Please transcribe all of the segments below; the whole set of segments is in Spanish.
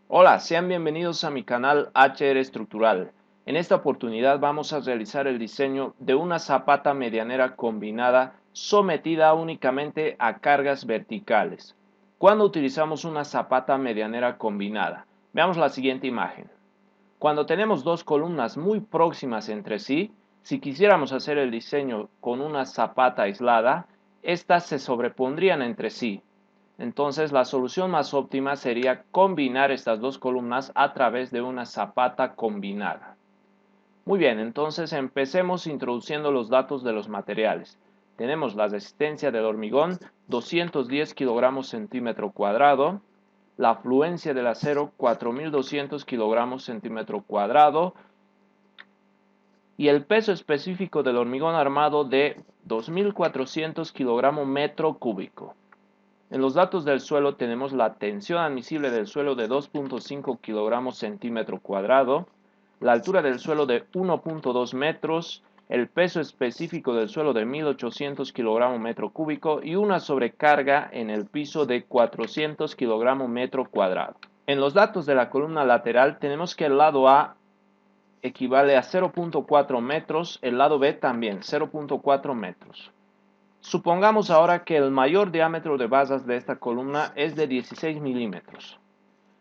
Hola, sean bienvenidos a mi canal HR Estructural. En esta oportunidad vamos a realizar el diseño de una zapata medianera combinada sometida únicamente a cargas verticales. ¿Cuándo utilizamos una zapata medianera combinada? Veamos la siguiente imagen. Cuando tenemos dos columnas muy próximas entre sí, si quisiéramos hacer el diseño con una zapata aislada, estas se sobrepondrían entre sí. Entonces, la solución más óptima sería combinar estas dos columnas a través de una zapata combinada. Muy bien, entonces empecemos introduciendo los datos de los materiales. Tenemos la resistencia del hormigón, 210 kilogramos centímetro cuadrado, la afluencia del acero, 4200 kilogramos centímetro cuadrado, y el peso específico del hormigón armado de 2400 kilogramos metro cúbico. En los datos del suelo tenemos la tensión admisible del suelo de 2.5 kilogramos centímetro cuadrado, la altura del suelo de 1.2 metros, el peso específico del suelo de 1800 kilogramos metro cúbico y una sobrecarga en el piso de 400 kilogramos metro cuadrado. En los datos de la columna lateral tenemos que el lado A equivale a 0.4 metros, el lado B también 0.4 metros. Supongamos ahora que el mayor diámetro de basas de esta columna es de 16 milímetros.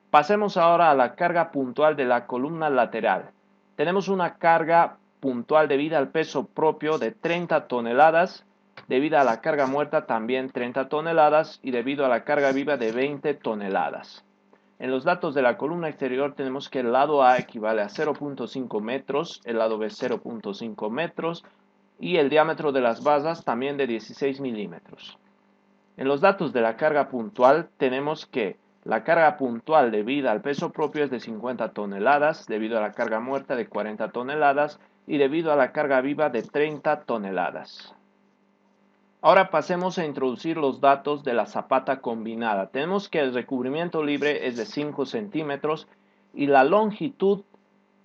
Pasemos ahora a la carga puntual de la columna lateral. Tenemos una carga puntual debida al peso propio de 30 toneladas, debido a la carga muerta también 30 toneladas y debido a la carga viva de 20 toneladas. En los datos de la columna exterior tenemos que el lado A equivale a 0.5 metros, el lado B 0.5 metros, y el diámetro de las basas también de 16 milímetros. En los datos de la carga puntual tenemos que la carga puntual debida al peso propio es de 50 toneladas, debido a la carga muerta de 40 toneladas y debido a la carga viva de 30 toneladas. Ahora pasemos a introducir los datos de la zapata combinada. Tenemos que el recubrimiento libre es de 5 centímetros y la longitud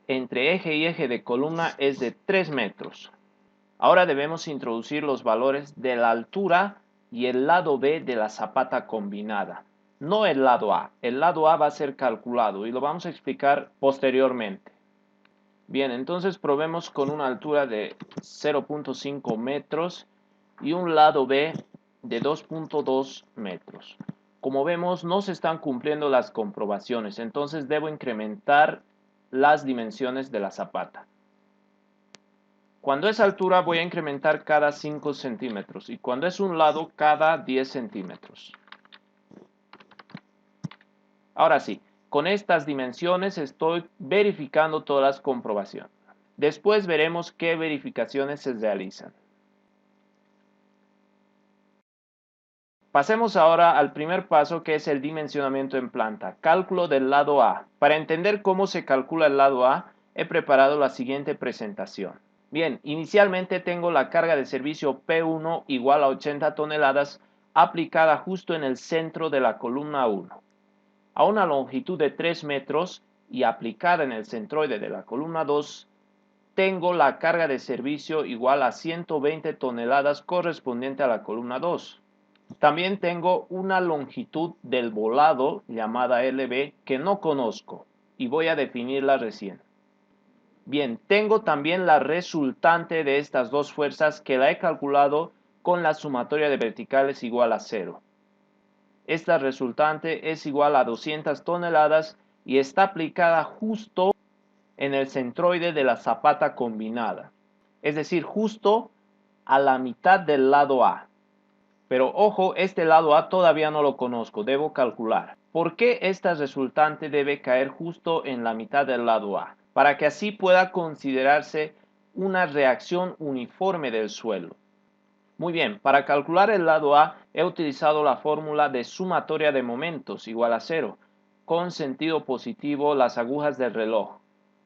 entre eje y eje de columna es de 3 metros. Ahora debemos introducir los valores de la altura y el lado B de la zapata combinada, no el lado A. El lado A va a ser calculado y lo vamos a explicar posteriormente. Bien, entonces probemos con una altura de 0.5 metros y un lado B de 2.2 metros. Como vemos, no se están cumpliendo las comprobaciones, entonces debo incrementar las dimensiones de la zapata. Cuando es altura voy a incrementar cada 5 centímetros y cuando es un lado cada 10 centímetros. Ahora sí, con estas dimensiones estoy verificando todas las comprobaciones. Después veremos qué verificaciones se realizan. Pasemos ahora al primer paso, que es el dimensionamiento en planta, cálculo del lado A. Para entender cómo se calcula el lado A, he preparado la siguiente presentación. Bien, inicialmente tengo la carga de servicio P1 igual a 80 toneladas aplicada justo en el centro de la columna 1. A una longitud de 3 metros y aplicada en el centroide de la columna 2, tengo la carga de servicio igual a 120 toneladas correspondiente a la columna 2. También tengo una longitud del volado llamada LB que no conozco y voy a definirla recién. Bien, tengo también la resultante de estas dos fuerzas que la he calculado con la sumatoria de verticales igual a 0. Esta resultante es igual a 200 toneladas y está aplicada justo en el centroide de la zapata combinada, es decir, justo a la mitad del lado A. Pero ojo, este lado A todavía no lo conozco, debo calcular. ¿Por qué esta resultante debe caer justo en la mitad del lado A? Para que así pueda considerarse una reacción uniforme del suelo. Muy bien, para calcular el lado A he utilizado la fórmula de sumatoria de momentos igual a 0, con sentido positivo las agujas del reloj,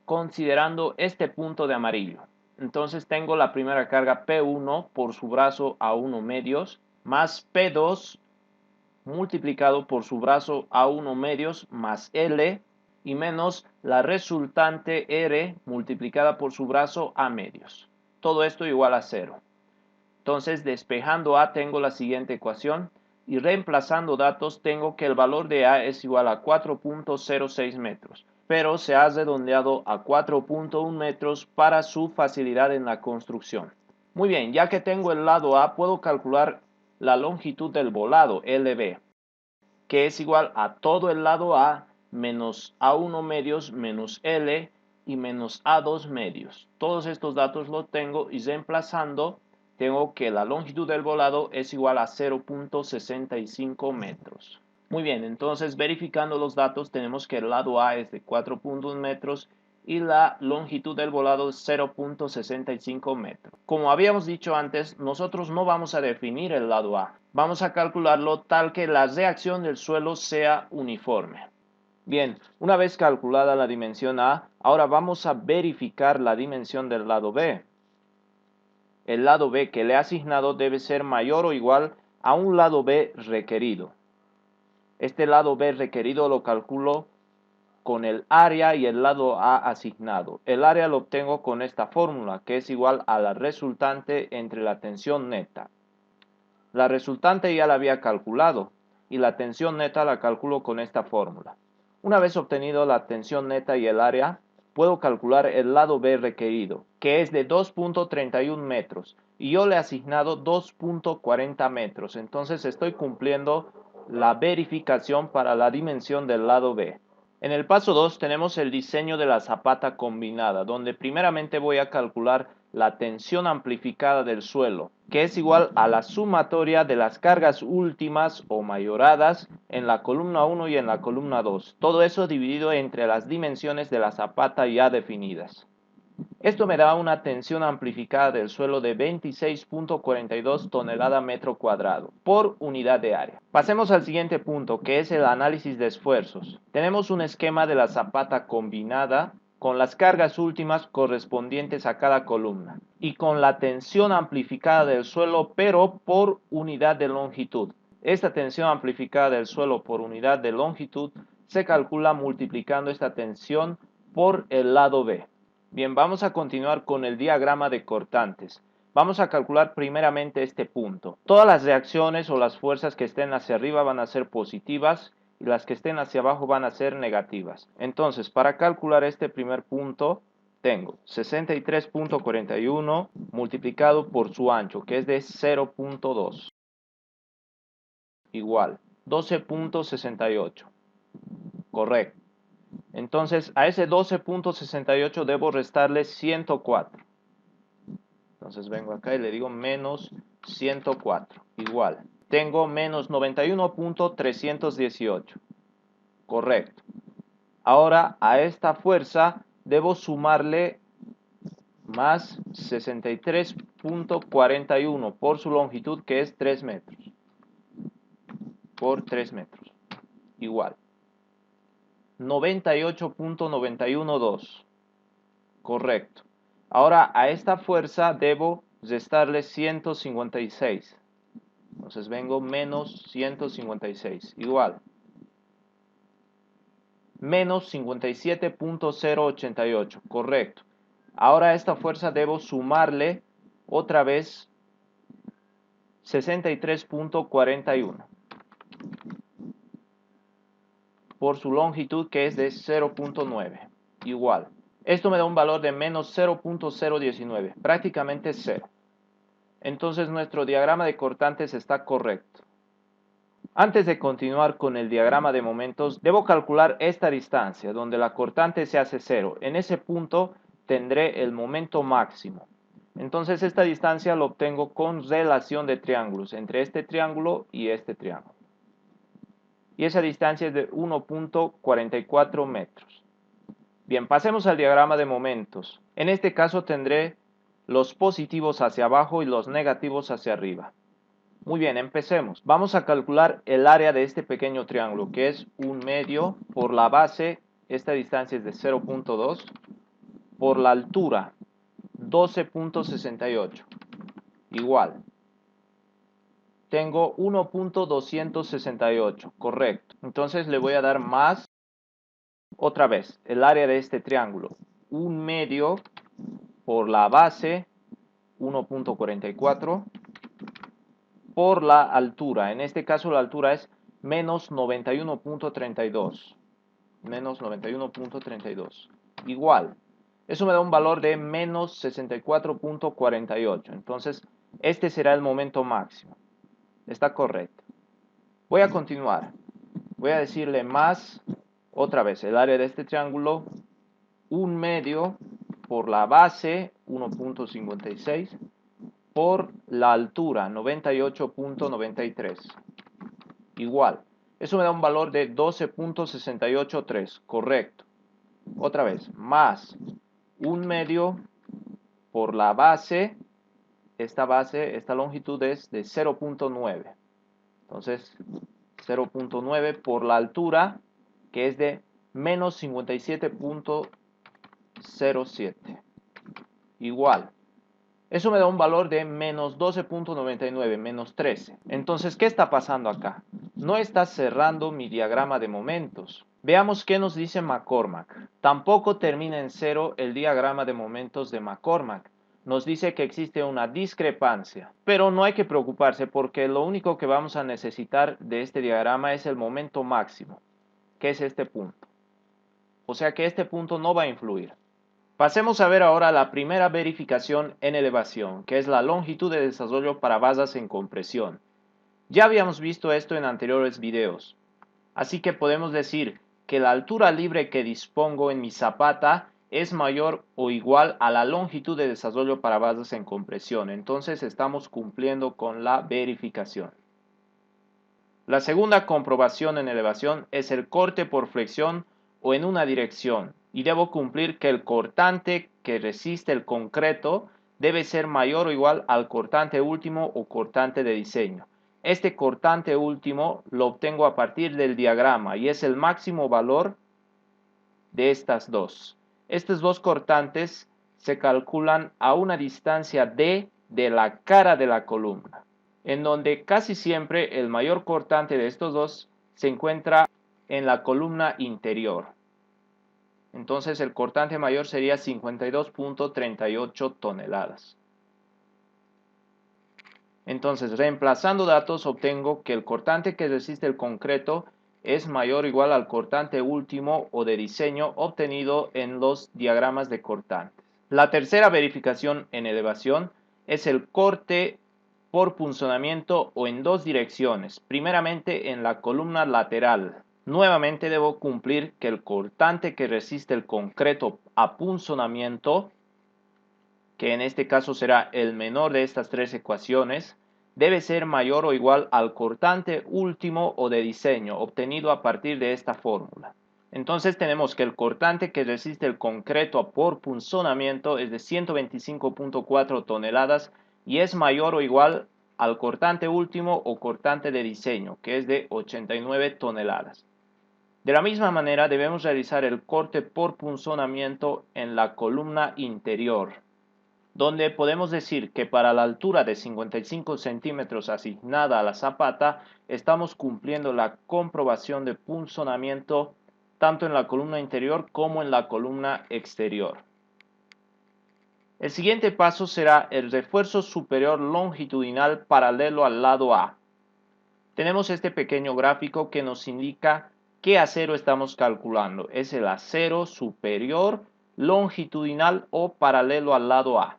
considerando este punto de amarillo. Entonces tengo la primera carga P1 por su brazo A1 medios, más P2 multiplicado por su brazo A1 medios más L y menos la resultante R multiplicada por su brazo A medios. Todo esto igual a 0. Entonces, despejando A tengo la siguiente ecuación. y reemplazando datos tengo que el valor de A es igual a 4.06 metros, pero se ha redondeado a 4.1 metros para su facilidad en la construcción. Muy bien, ya que tengo el lado A, puedo calcular la longitud del volado, LB, que es igual a todo el lado A menos A1 medios menos L y menos A2 medios. Todos estos datos los tengo y reemplazando tengo que la longitud del volado es igual a 0.65 metros. Muy bien, entonces verificando los datos tenemos que el lado A es de 4.1 metros y la longitud del volado es 0.65 metros. Como habíamos dicho antes, nosotros no vamos a definir el lado A. Vamos a calcularlo tal que la reacción del suelo sea uniforme. Bien, una vez calculada la dimensión A, ahora vamos a verificar la dimensión del lado B. El lado B que le he asignado debe ser mayor o igual a un lado B requerido. Este lado B requerido lo calculo con el área y el lado A asignado. El área lo obtengo con esta fórmula, que es igual a la resultante entre la tensión neta. La resultante ya la había calculado y la tensión neta la calculo con esta fórmula. Una vez obtenido la tensión neta y el área, puedo calcular el lado B requerido, que es de 2.31 metros, y yo le he asignado 2.40 metros, entonces estoy cumpliendo la verificación para la dimensión del lado B. En el paso 2 tenemos el diseño de la zapata combinada, donde primeramente voy a calcular la tensión amplificada del suelo, que es igual a la sumatoria de las cargas últimas o mayoradas en la columna 1 y en la columna 2. Todo eso dividido entre las dimensiones de la zapata ya definidas. Esto me da una tensión amplificada del suelo de 26.42 tonelada metro cuadrado por unidad de área. Pasemos al siguiente punto, que es el análisis de esfuerzos. Tenemos un esquema de la zapata combinada con las cargas últimas correspondientes a cada columna y con la tensión amplificada del suelo pero por unidad de longitud. Esta tensión amplificada del suelo por unidad de longitud se calcula multiplicando esta tensión por el lado B. Bien, vamos a continuar con el diagrama de cortantes. Vamos a calcular primeramente este punto. Todas las reacciones o las fuerzas que estén hacia arriba van a ser positivas y las que estén hacia abajo van a ser negativas. Entonces, para calcular este primer punto, tengo 63.41 multiplicado por su ancho, que es de 0.2, igual 12.68. Correcto. Entonces, a ese 12.68 debo restarle 104. Entonces vengo acá y le digo menos 104, igual. Tengo menos 91.318. Correcto. Ahora a esta fuerza debo sumarle más 63.41 por su longitud, que es 3 metros. Por 3 metros. Igual. 98.912. Correcto. Ahora a esta fuerza debo restarle 156. Entonces vengo menos 156. Igual. Menos 57.088. Correcto. Ahora a esta fuerza debo sumarle otra vez 63.41. Por su longitud, que es de 0.9. Igual. Esto me da un valor de menos 0.019. Prácticamente 0. Entonces nuestro diagrama de cortantes está correcto. Antes de continuar con el diagrama de momentos, debo calcular esta distancia, donde la cortante se hace 0. En ese punto tendré el momento máximo. Entonces esta distancia lo obtengo con relación de triángulos, entre este triángulo y este triángulo. Y esa distancia es de 1.44 metros. Bien, pasemos al diagrama de momentos. En este caso tendré los positivos hacia abajo y los negativos hacia arriba. Muy bien, empecemos. Vamos a calcular el área de este pequeño triángulo, que es 1/2 por la base, esta distancia es de 0.2, por la altura, 12.68, igual. Tengo 1.268, correcto. Entonces le voy a dar más, otra vez, el área de este triángulo, 1/2 por la base, 1.44, por la altura. En este caso la altura es menos 91.32. Menos 91.32. Igual. Eso me da un valor de menos 64.48. Entonces, este será el momento máximo. Está correcto. Voy a continuar. Voy a decirle más, otra vez, el área de este triángulo, 1 medio por la base, 1.56, por la altura, 98.93. Igual. Eso me da un valor de 12.683. Correcto. Otra vez, más 1 medio por la base, esta longitud es de 0.9. Entonces, 0.9 por la altura, que es de menos 57.07. Igual. Eso me da un valor de menos 12.99, menos 13. Entonces, ¿qué está pasando acá? No está cerrando mi diagrama de momentos. Veamos qué nos dice McCormack. Tampoco termina en cero el diagrama de momentos de McCormack. Nos dice que existe una discrepancia, pero no hay que preocuparse porque lo único que vamos a necesitar de este diagrama es el momento máximo, que es este punto. O sea que este punto no va a influir. Pasemos a ver ahora la primera verificación en elevación, que es la longitud de desarrollo para basas en compresión. Ya habíamos visto esto en anteriores videos, así que podemos decir que la altura libre que dispongo en mi zapata es mayor o igual a la longitud de desarrollo para basas en compresión. Entonces estamos cumpliendo con la verificación. La segunda comprobación en elevación es el corte por flexión o en una dirección, y debo cumplir que el cortante que resiste el concreto debe ser mayor o igual al cortante último o cortante de diseño. Este cortante último lo obtengo a partir del diagrama y es el máximo valor de estas dos. Estos dos cortantes se calculan a una distancia d de la cara de la columna, en donde casi siempre el mayor cortante de estos dos se encuentra en la columna interior. Entonces el cortante mayor sería 52.38 toneladas. Entonces, reemplazando datos, obtengo que el cortante que resiste el concreto es mayor o igual al cortante último o de diseño obtenido en los diagramas de cortantes. La tercera verificación en elevación es el corte por punzonamiento o en dos direcciones, primeramente en la columna lateral. Nuevamente debo cumplir que el cortante que resiste el concreto a punzonamiento, que en este caso será el menor de estas tres ecuaciones, debe ser mayor o igual al cortante último o de diseño obtenido a partir de esta fórmula. Entonces tenemos que el cortante que resiste el concreto por punzonamiento es de 125.4 toneladas y es mayor o igual al cortante último o cortante de diseño, que es de 89 toneladas. De la misma manera debemos realizar el corte por punzonamiento en la columna interior, donde podemos decir que para la altura de 55 centímetros asignada a la zapata, estamos cumpliendo la comprobación de punzonamiento tanto en la columna interior como en la columna exterior. El siguiente paso será el refuerzo superior longitudinal paralelo al lado A. Tenemos este pequeño gráfico que nos indica qué acero estamos calculando. Es el acero superior longitudinal o paralelo al lado A.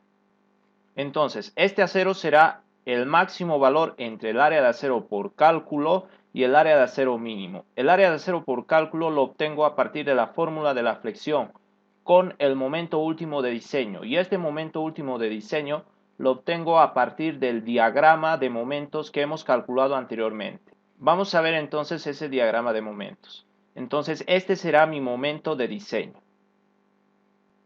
Entonces, este acero será el máximo valor entre el área de acero por cálculo y el área de acero mínimo. El área de acero por cálculo lo obtengo a partir de la fórmula de la flexión con el momento último de diseño. Y este momento último de diseño lo obtengo a partir del diagrama de momentos que hemos calculado anteriormente. Vamos a ver entonces ese diagrama de momentos. Entonces, este será mi momento de diseño.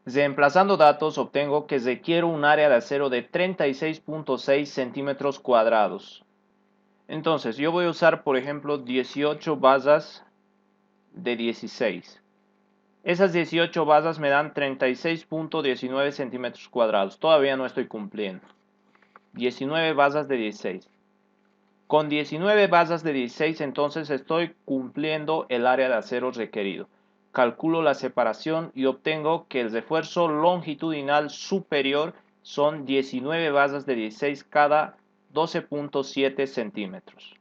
Reemplazando datos, obtengo que requiero un área de acero de 36.6 centímetros cuadrados. Entonces, yo voy a usar, por ejemplo, 18 basas de 16. Esas 18 basas me dan 36.19 centímetros cuadrados. Todavía no estoy cumpliendo. 19 basas de 16. Con 19 basas de 16, entonces estoy cumpliendo el área de acero requerido. Calculo la separación y obtengo que el refuerzo longitudinal superior son 19 basas de 16 cada 12.7 centímetros.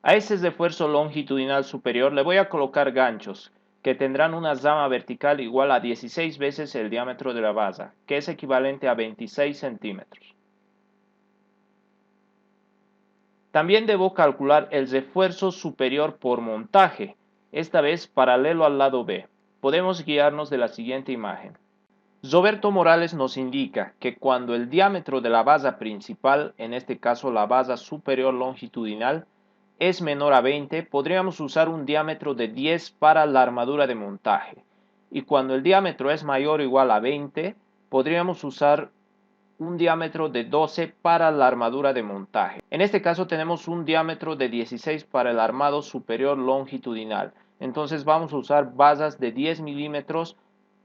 A ese refuerzo longitudinal superior le voy a colocar ganchos que tendrán una rama vertical igual a 16 veces el diámetro de la base, que es equivalente a 26 centímetros. También debo calcular el refuerzo superior por montaje, esta vez paralelo al lado B. Podemos guiarnos de la siguiente imagen. Roberto Morales nos indica que cuando el diámetro de la base principal, en este caso la base superior longitudinal, es menor a 20, podríamos usar un diámetro de 10 para la armadura de montaje. Y cuando el diámetro es mayor o igual a 20, podríamos usar un diámetro de 12 para la armadura de montaje. En este caso tenemos un diámetro de 16 para el armado superior longitudinal. Entonces vamos a usar bases de 10 milímetros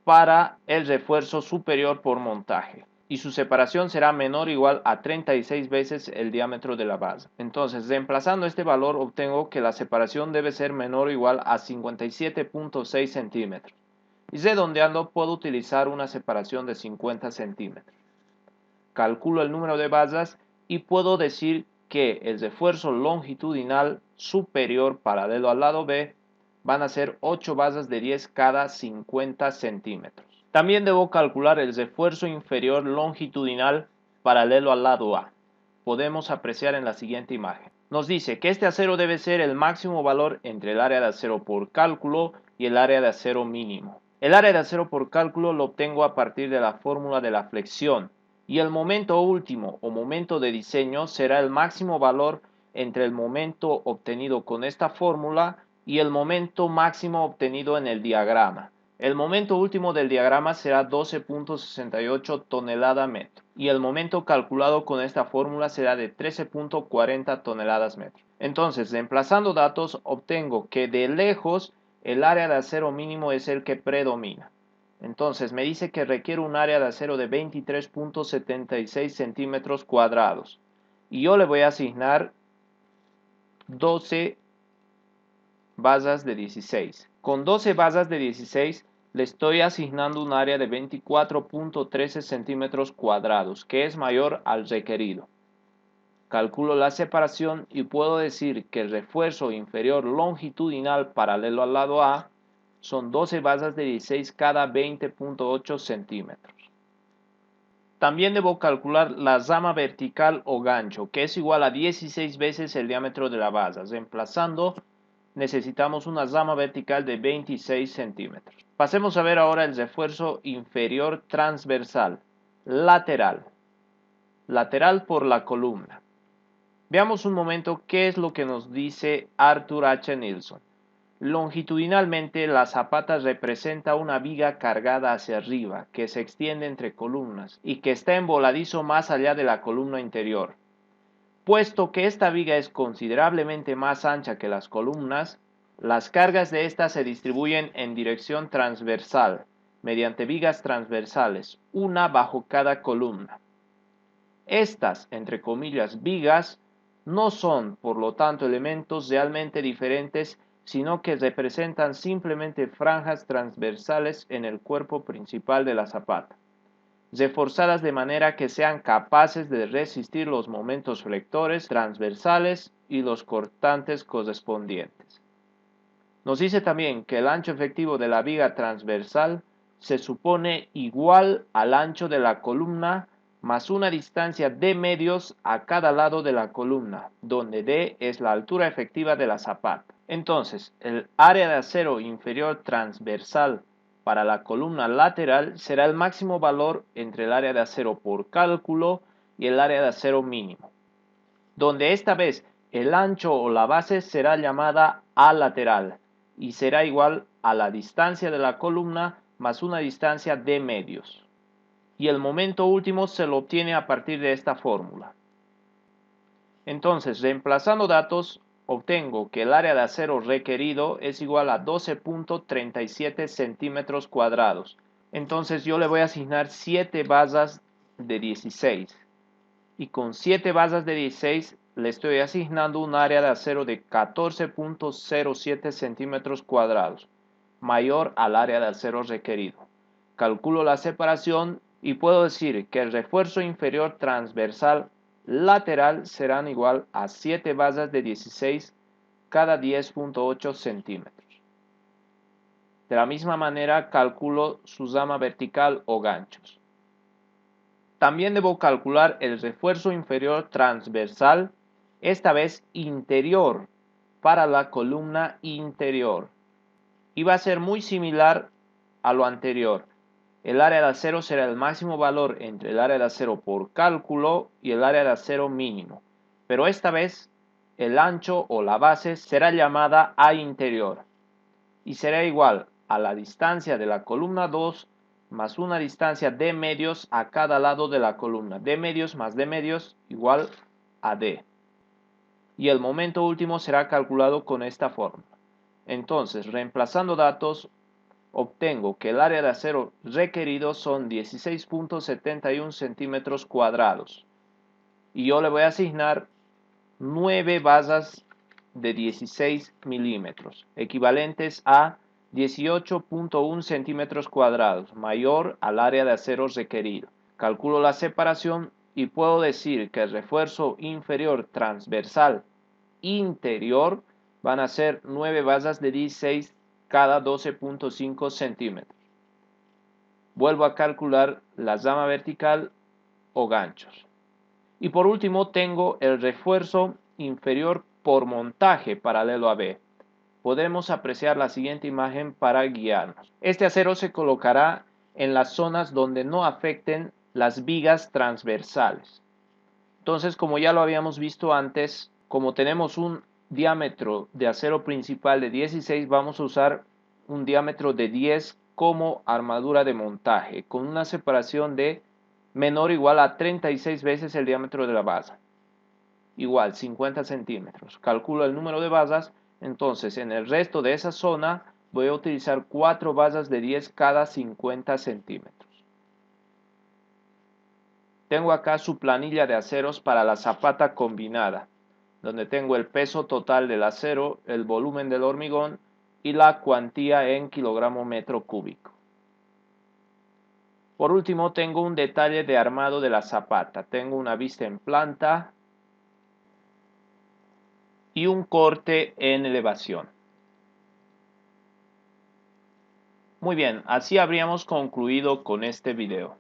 para el refuerzo superior por montaje. Y su separación será menor o igual a 36 veces el diámetro de la base. Entonces, reemplazando este valor, obtengo que la separación debe ser menor o igual a 57.6 centímetros. Y redondeando, puedo utilizar una separación de 50 centímetros. Calculo el número de bases y puedo decir que el refuerzo longitudinal superior paralelo al lado B van a ser 8 bases de 10 cada 50 centímetros. También debo calcular el refuerzo inferior longitudinal paralelo al lado A. Podemos apreciar en la siguiente imagen. Nos dice que este acero debe ser el máximo valor entre el área de acero por cálculo y el área de acero mínimo. El área de acero por cálculo lo obtengo a partir de la fórmula de la flexión y el momento último o momento de diseño será el máximo valor entre el momento obtenido con esta fórmula y el momento máximo obtenido en el diagrama. El momento último del diagrama será 12.68 tonelada metro y el momento calculado con esta fórmula será de 13.40 toneladas metro. Entonces, reemplazando datos, obtengo que de lejos el área de acero mínimo es el que predomina. Entonces, me dice que requiere un área de acero de 23.76 centímetros cuadrados y yo le voy a asignar 12 bases de 16. Con 12 bases de 16 le estoy asignando un área de 24.13 centímetros cuadrados, que es mayor al requerido. Calculo la separación y puedo decir que el refuerzo inferior longitudinal paralelo al lado A son 12 bases de 16 cada 20.8 centímetros. También debo calcular la rama vertical o gancho, que es igual a 16 veces el diámetro de la base. Reemplazando, necesitamos una rama vertical de 26 centímetros. Pasemos a ver ahora el refuerzo inferior transversal, lateral. Lateral por la columna. Veamos un momento qué es lo que nos dice Arthur H. Nilsson. Longitudinalmente, la zapata representa una viga cargada hacia arriba que se extiende entre columnas y que está en voladizo más allá de la columna interior. Puesto que esta viga es considerablemente más ancha que las columnas, las cargas de esta se distribuyen en dirección transversal, mediante vigas transversales, una bajo cada columna. Estas, entre comillas, vigas, no son, por lo tanto, elementos realmente diferentes, sino que representan simplemente franjas transversales en el cuerpo principal de la zapata, reforzadas de manera que sean capaces de resistir los momentos flectores transversales y los cortantes correspondientes. Nos dice también que el ancho efectivo de la viga transversal se supone igual al ancho de la columna más una distancia de medios a cada lado de la columna, donde D es la altura efectiva de la zapata. Entonces, el área de acero inferior transversal para la columna lateral será el máximo valor entre el área de acero por cálculo y el área de acero mínimo, donde esta vez el ancho o la base será llamada A lateral y será igual a la distancia de la columna más una distancia de medios. Y el momento último se lo obtiene a partir de esta fórmula. Entonces, reemplazando datos, obtengo que el área de acero requerido es igual a 12.37 centímetros cuadrados. Entonces yo le voy a asignar 7 bases de 16. Y con 7 bases de 16 le estoy asignando un área de acero de 14.07 centímetros cuadrados, mayor al área de acero requerido. Calculo la separación y puedo decir que el refuerzo inferior transversal lateral serán igual a 7 basas de 16 cada 10.8 centímetros. De la misma manera calculo su zama vertical o ganchos. También debo calcular el refuerzo inferior transversal, esta vez interior, para la columna interior. Y va a ser muy similar a lo anterior. El área de acero será el máximo valor entre el área de acero por cálculo y el área de acero mínimo. Pero esta vez el ancho o la base será llamada A interior y será igual a la distancia de la columna 2 más una distancia de medios a cada lado de la columna. D medios más D medios igual a D. Y el momento último será calculado con esta forma. Entonces, reemplazando datos, obtengo que el área de acero requerido son 16.71 centímetros cuadrados. Y yo le voy a asignar 9 basas de 16 milímetros, equivalentes a 18.1 centímetros cuadrados, mayor al área de acero requerido. Calculo la separación y puedo decir que el refuerzo inferior transversal interior van a ser 9 basas de 16 cada 12.5 centímetros. Vuelvo a calcular la zama vertical o ganchos. Y por último tengo el refuerzo inferior por montaje paralelo a B. Podremos apreciar la siguiente imagen para guiarnos. Este acero se colocará en las zonas donde no afecten las vigas transversales. Entonces, como ya lo habíamos visto antes, como tenemos un diámetro de acero principal de 16, vamos a usar un diámetro de 10 como armadura de montaje, con una separación de menor o igual a 36 veces el diámetro de la base. Igual, 50 centímetros. Calculo el número de basas, entonces en el resto de esa zona voy a utilizar 4 basas de 10 cada 50 centímetros. Tengo acá su planilla de aceros para la zapata combinada, donde tengo el peso total del acero, el volumen del hormigón y la cuantía en kilogramo metro cúbico. Por último, tengo un detalle de armado de la zapata. Tengo una vista en planta y un corte en elevación. Muy bien, así habríamos concluido con este video.